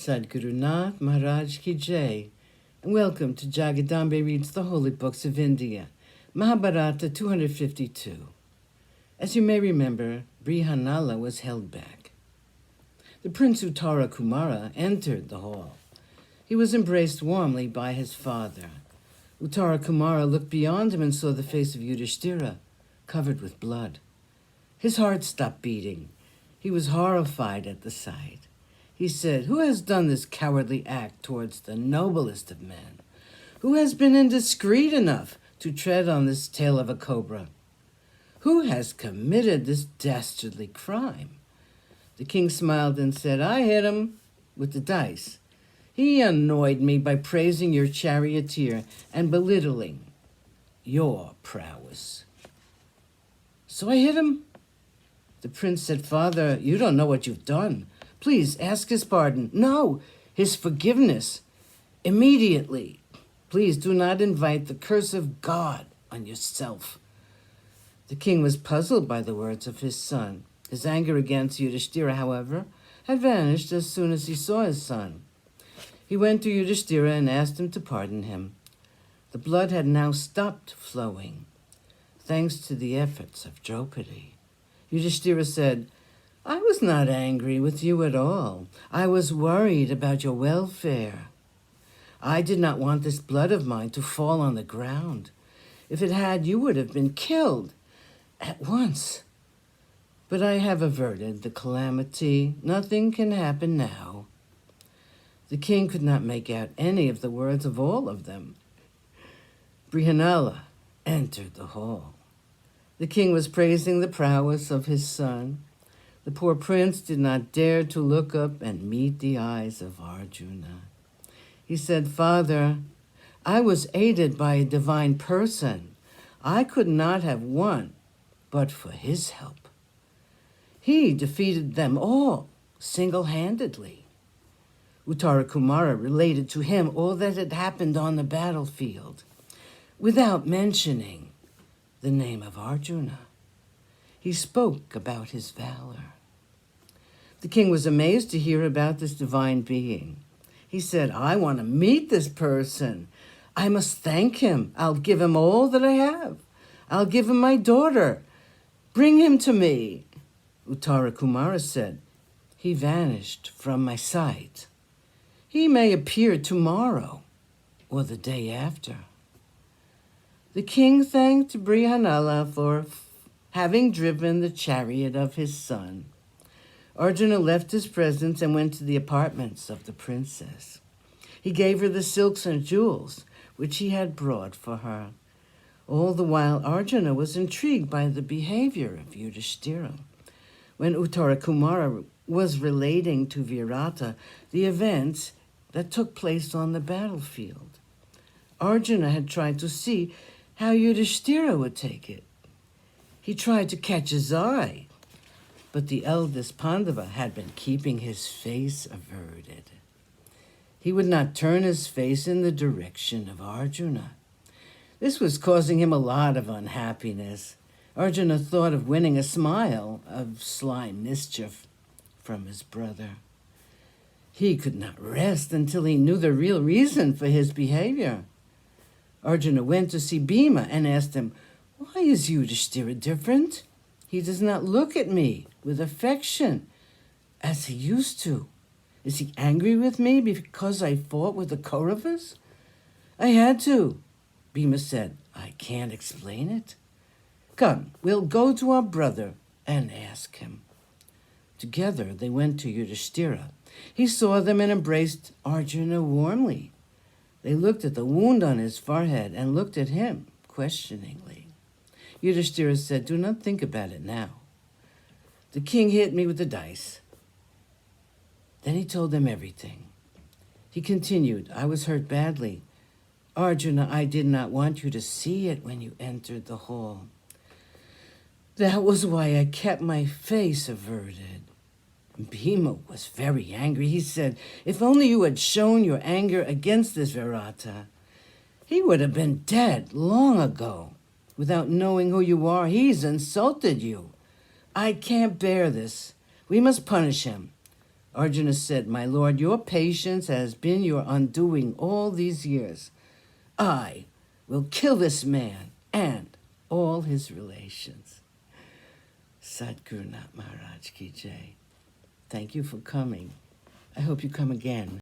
Sadguru Nath Maharaj Ki Jai, and welcome to Jagadambe Reads the Holy Books of India, Mahabharata252. As you may remember, Brihanala was held back. The Prince Uttara Kumara entered the hall. He was embraced warmly by his father. Uttara Kumara looked beyond him and saw the face of Yudhishthira, covered with blood. His heart stopped beating. He was horrified at the sight. He said, "Who has done this cowardly act towards the noblest of men? Who has been indiscreet enough to tread on this tail of a cobra? Who has committed this dastardly crime?" The king smiled and said, "I hit him with the dice. He annoyed me by praising your charioteer and belittling your prowess. So I hit him." The prince said, "Father, you don't know what you've done. Please ask his pardon. No, his forgiveness. Immediately. Please do not invite the curse of God on yourself." The king was puzzled by the words of his son. His anger against Yudhishthira, however, had vanished as soon as he saw his son. He went to Yudhishthira and asked him to pardon him. The blood had now stopped flowing, thanks to the efforts of Draupadi. Yudhishthira said, "I was not angry with you at all. I was worried about your welfare. I did not want this blood of mine to fall on the ground. If it had, you would have been killed at once. But I have averted the calamity. Nothing can happen now." The king could not make out any of the words of all of them. Brihanala entered the hall. The king was praising the prowess of his son. The poor prince did not dare to look up and meet the eyes of Arjuna. He said, "Father, I was aided by a divine person. I could not have won but for his help. He defeated them all single-handedly." Uttara Kumara related to him all that had happened on the battlefield, without mentioning the name of Arjuna. He spoke about his valor. The king was amazed to hear about this divine being. He said, "I want to meet this person. I must thank him. I'll give him all that I have. I'll give him my daughter. Bring him to me." Uttara Kumara said, "He vanished from my sight. He may appear tomorrow or the day after." The king thanked Brihanala for having driven the chariot of his son. Arjuna left his presence and went to the apartments of the princess. He gave her the silks and jewels which he had brought for her. All the while, Arjuna was intrigued by the behavior of Yudhishthira. When Uttara Kumara was relating to Virata the events that took place on the battlefield, Arjuna had tried to see how Yudhishthira would take it. He tried to catch his eye, but the eldest Pandava had been keeping his face averted. He would not turn his face in the direction of Arjuna. This was causing him a lot of unhappiness. Arjuna thought of winning a smile of sly mischief from his brother. He could not rest until he knew the real reason for his behavior. Arjuna went to see Bhima and asked him, "Why is Yudhishthira different? He does not look at me with affection as he used to. Is he angry with me because I fought with the Kauravas?" "I had to," Bhima said. "I can't explain it. Come, we'll go to our brother and ask him." Together they went to Yudhishthira. He saw them and embraced Arjuna warmly. They looked at the wound on his forehead and looked at him questioningly. Yudhishthira said, "Do not think about it now. The king hit me with the dice." Then he told them everything. He continued, "I was hurt badly. Arjuna, I did not want you to see it when you entered the hall. That was why I kept my face averted." Bhima was very angry. He said, "If only you had shown your anger against this Virata, he would have been dead long ago. Without knowing who you are, he's insulted you. I can't bear this. We must punish him." Arjuna said, "My lord, your patience has been your undoing all these years. I will kill this man and all his relations." Sadhguru Nath Maharaj Ki Jai. Thank you for coming. I hope you come again.